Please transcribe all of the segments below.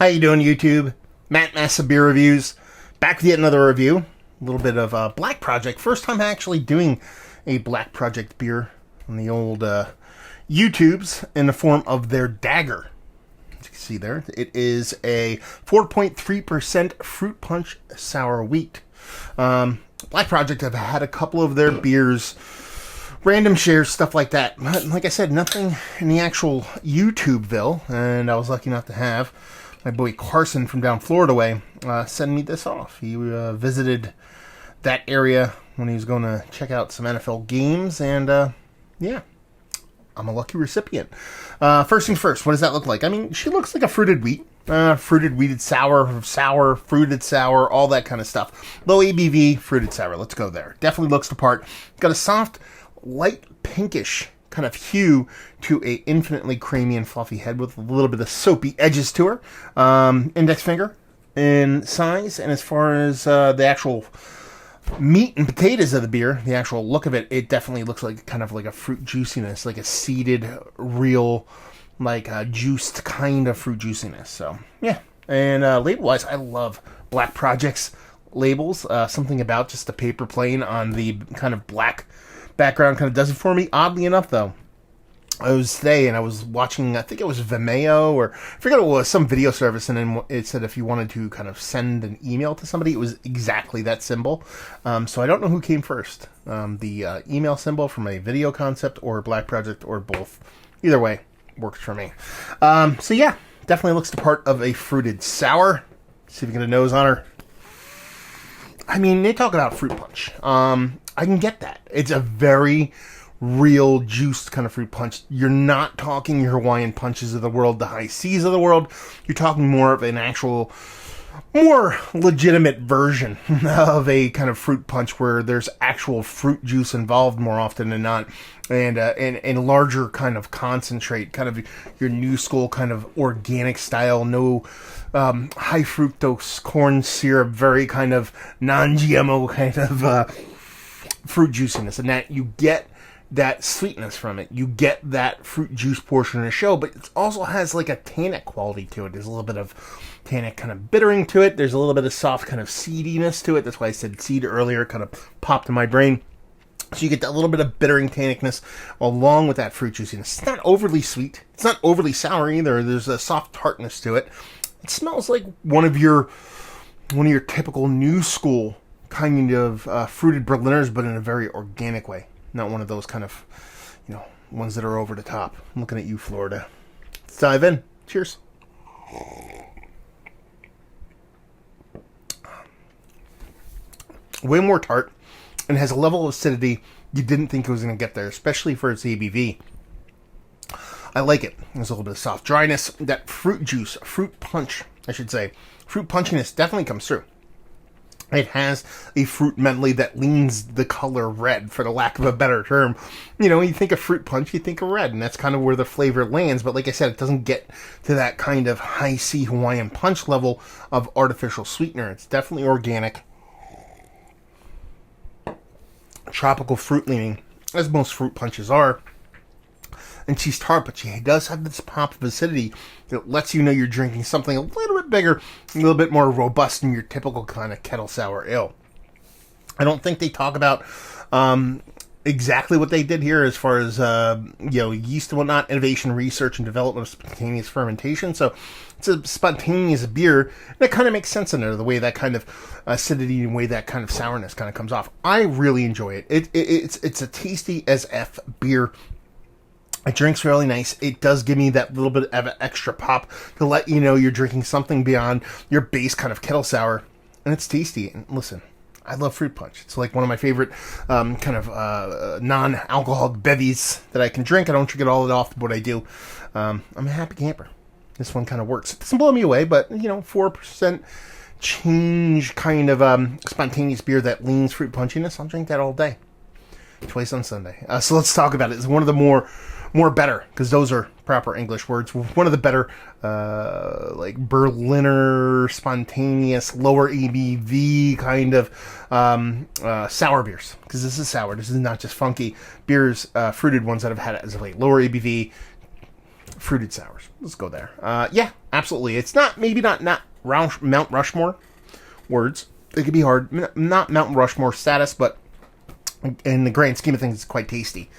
How you doing, YouTube? Matt Massa Beer Reviews. Back with yet another review. A little bit of Black Project. First time actually doing a Black Project beer on the old YouTubes in the form of their Dagger. As you can see there, it is a 4.3% fruit punch sour wheat. Black Project, I've had a couple of their beers, random shares, stuff like that. But like I said, nothing in the actual YouTubeville, and I was lucky enough to have my boy Carson from down Florida way send me this off. He visited that area when he was going to check out some NFL games, and yeah, I'm a lucky recipient. First things first, what does that look like? I mean, she looks like a fruited wheat. Fruited, wheated, sour, fruited sour, all that kind of stuff. Low ABV, fruited sour. Let's go there. Definitely looks the part. Got a soft, light pinkish kind of hue to a infinitely creamy and fluffy head with a little bit of soapy edges to her. Index finger in size, and as far as the actual meat and potatoes of the beer, the actual look of it, it definitely looks like kind of like a fruit juiciness, like a seeded, real, like a juiced kind of fruit juiciness. So yeah, and label-wise, I love Black Project's labels. Something about just the paper plane on the kind of black background kind of does it for me. Oddly enough, though, I was today and I was watching, I think it was Vimeo, or I forget what it was, some video service, and then it said if you wanted to kind of send an email to somebody, it was exactly that symbol. So I don't know who came first, the email symbol from a video concept or Black Project, or both. Either way, works for me. So yeah, definitely looks the part of a fruited sour. See if we get a nose on her. I mean, they talk about fruit punch. I can get that. It's a very real juiced kind of fruit punch. You're not talking your Hawaiian punches of the world, the high seas of the world. You're talking more of an actual, more legitimate version of a kind of fruit punch where there's actual fruit juice involved more often than not, and larger kind of concentrate, kind of your new school kind of organic style, no high fructose corn syrup, very kind of non-GMO kind of fruit juiciness, and that you get that sweetness from it. You get that fruit juice portion of the show, but it also has like a tannic quality to it. There's a little bit of tannic kind of bittering to it. There's a little bit of soft kind of seediness to it. That's why I said seed earlier, kind of popped in my brain. So you get that little bit of bittering tannicness along with that fruit juiciness. It's not overly sweet. It's not overly sour either. There's a soft tartness to it. It smells like one of your typical new school kind of fruited Berliners, but in a very organic way. Not one of those kind of, ones that are over the top. I'm looking at you, Florida. Let's dive in. Cheers. Way more tart, and has a level of acidity you didn't think it was going to get there, especially for its ABV. I like it. There's a little bit of soft dryness. That fruit juice, fruit punch, I should say. Fruit punchiness definitely comes through. It has a fruit medley that leans the color red, for the lack of a better term. You think of fruit punch, you think of red, and that's kind of where the flavor lands. But like I said, it doesn't get to that kind of high C Hawaiian punch level of artificial sweetener. It's definitely organic. Tropical fruit leaning, as most fruit punches are. And she's tart, but she does have this pop of acidity that lets you know you're drinking something a little bit bigger, a little bit more robust than your typical kind of kettle sour ale. I don't think they talk about exactly what they did here as far as yeast and whatnot, innovation, research, and development of spontaneous fermentation. So it's a spontaneous beer, and it kind of makes sense in there, the way that kind of acidity and way that kind of sourness kind of comes off. I really enjoy it. It's a tasty as F beer. It drinks really nice. It does give me that little bit of extra pop to let you know you're drinking something beyond your base kind of kettle sour. And it's tasty. And listen, I love fruit punch. It's like one of my favorite non-alcoholic bevies that I can drink. I don't drink it all that often, but I do. I'm a happy camper. This one kind of works. It doesn't blow me away, but 4% change kind of spontaneous beer that leans fruit punchiness. I'll drink that all day. Twice on Sunday. So let's talk about it. It's one of the more better, because those are proper English words. One of the better, like Berliner, spontaneous, lower ABV kind of sour beers. Because this is sour. This is not just funky beers, fruited ones that I've had as of late. Lower ABV, fruited sours. Let's go there. Yeah, absolutely. It's not Mount Rushmore words. It could be hard. Not Mount Rushmore status, but in the grand scheme of things, it's quite tasty.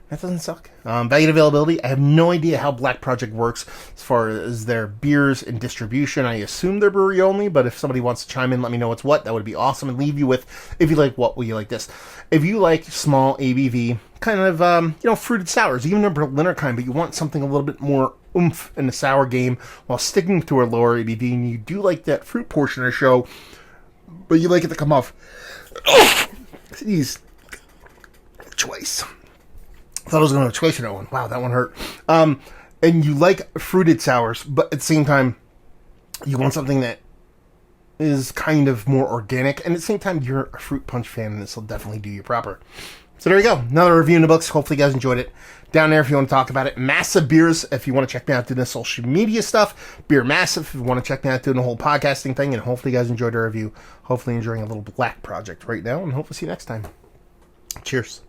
That doesn't suck. Value and availability. I have no idea how Black Project works as far as their beers and distribution. I assume they're brewery only, but if somebody wants to chime in, let me know what's what. That would be awesome. And leave you with, if you like what, will you like this? If you like small ABV, kind of, fruited sours, even a Berliner kind, but you want something a little bit more oomph in the sour game while sticking to a lower ABV, and you do like that fruit portion of the show, but you like it to come off. Jeez. Choice. I thought I was going to choice that one. Wow, that one hurt. And you like fruited sours, but at the same time, you want something that is kind of more organic, and at the same time, you're a fruit punch fan, and this will definitely do you proper. So there you go. Another review in the books. Hopefully you guys enjoyed it. Down there if you want to talk about it. Massive Beers if you want to check me out doing the social media stuff. Beer Massive if you want to check me out doing the whole podcasting thing, and hopefully you guys enjoyed our review. Hopefully enjoying a little Black Project right now, and hopefully see you next time. Cheers.